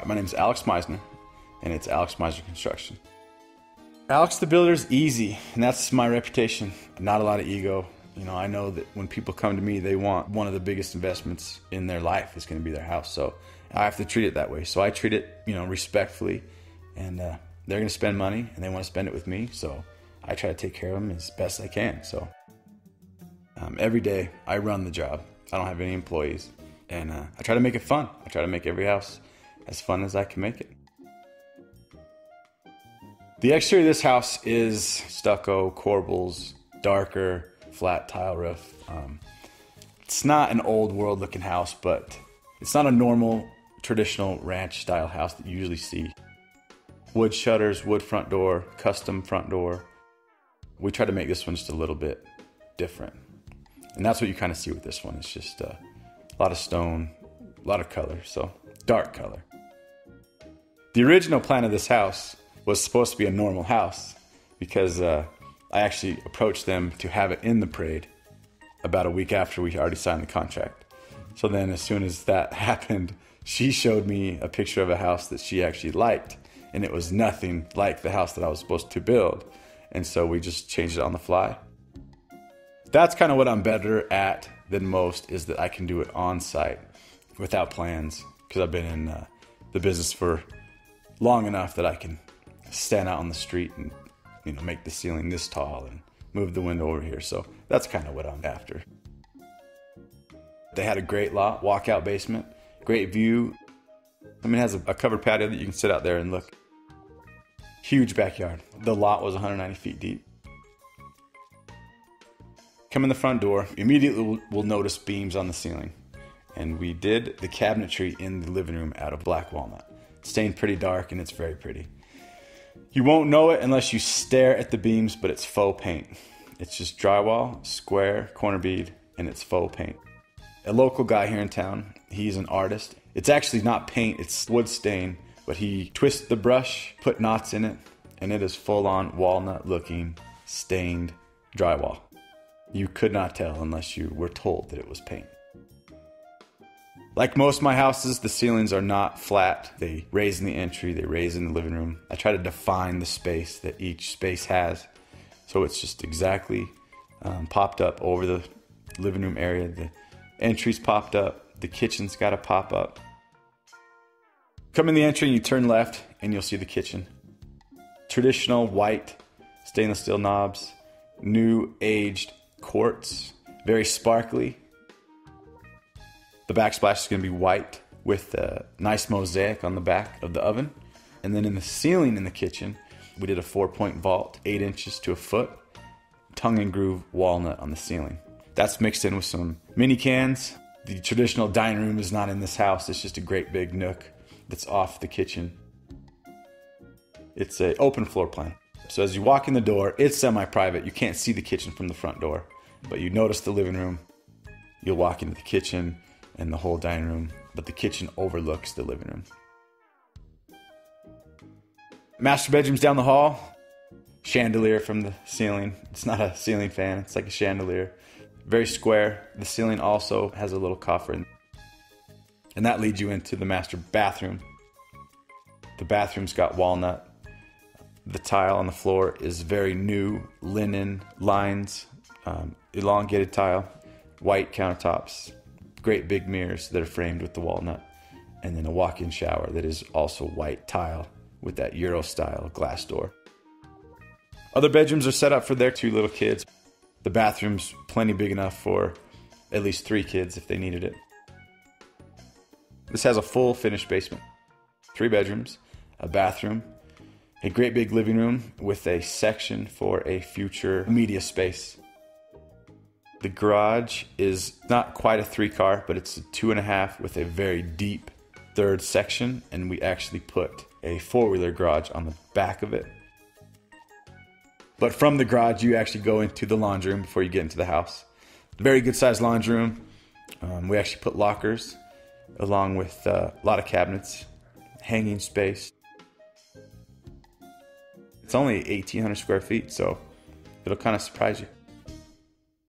My name is Alex Meisner, and it's Alex Meisner Construction. Alex the Builder's easy, and that's my reputation. Not a lot of ego. You know, I know that when people come to me, they want one of the biggest investments in their life is going to be their house. So I have to treat it that way. So I treat it, respectfully, and they're going to spend money, and they want to spend it with me. So I try to take care of them as best I can. So every day I run the job. I don't have any employees, and I try to make it fun. I try to make every house as fun as I can make it. The exterior of this house is stucco, corbels, darker, flat tile roof. It's not an old world looking house, but it's not a normal traditional ranch style house that you usually see. Wood shutters, wood front door, custom front door. We try to make this one just a little bit different. And that's what you kind of see with this one. It's just a lot of stone, a lot of color, so dark color. The original plan of this house was supposed to be a normal house because I actually approached them to have it in the parade about a week after we already signed the contract. So then as soon as that happened, she showed me a picture of a house that she actually liked, and it was nothing like the house that I was supposed to build. And so we just changed it on the fly. That's kind of what I'm better at than most, is that I can do it on site without plans, because I've been in the business for long enough that I can stand out on the street and make the ceiling this tall and move the window over here. So that's kind of what I'm after. They had a great lot, walkout basement, great view. It has a covered patio that you can sit out there and look. Huge backyard. The lot was 190 feet deep. Come in the front door, immediately we'll notice beams on the ceiling. And we did the cabinetry in the living room out of black walnut. It's stained pretty dark, and it's very pretty. You won't know it unless you stare at the beams, but it's faux paint. It's just drywall, square, corner bead, and it's faux paint. A local guy here in town, he's an artist. It's actually not paint, it's wood stain, but he twisted the brush, put knots in it, and it is full-on walnut-looking, stained drywall. You could not tell unless you were told that it was paint. Like most of my houses, the ceilings are not flat. They raise in the entry, they raise in the living room. I try to define the space that each space has. So it's just exactly popped up over the living room area. The entry's popped up, the kitchen's got to pop up. Come in the entry and you turn left and you'll see the kitchen. Traditional white stainless steel knobs, new aged quartz, very sparkly. The backsplash is going to be white with a nice mosaic on the back of the oven. And then in the ceiling in the kitchen, we did a 4-point vault, 8 inches to a foot, tongue and groove walnut on the ceiling. That's mixed in with some mini cans. The traditional dining room is not in this house. It's just a great big nook that's off the kitchen. It's an open floor plan. So as you walk in the door, it's semi-private. You can't see the kitchen from the front door, but you notice the living room. You'll walk into the kitchen and the whole dining room, but the kitchen overlooks the living room. Master bedroom's down the hall. Chandelier from the ceiling. It's not a ceiling fan, it's like a chandelier. Very square. The ceiling also has a little coffer. And that leads you into the master bathroom. The bathroom's got walnut. The tile on the floor is very new, linen lines, elongated tile, white countertops, great big mirrors that are framed with the walnut, and then a walk-in shower that is also white tile with that Euro style glass door. Other bedrooms are set up for their 2 little kids. The bathroom's plenty big enough for at least 3 kids if they needed it. This has a full finished basement, 3 bedrooms, a bathroom, a great big living room with a section for a future media space. The garage is not quite a 3-car, but it's a 2.5 with a very deep 3rd section, and we actually put a 4-wheeler garage on the back of it. But from the garage, you actually go into the laundry room before you get into the house. Very good sized laundry room. We actually put lockers along with a lot of cabinets, hanging space. It's only 1,800 square feet, so it'll kind of surprise you.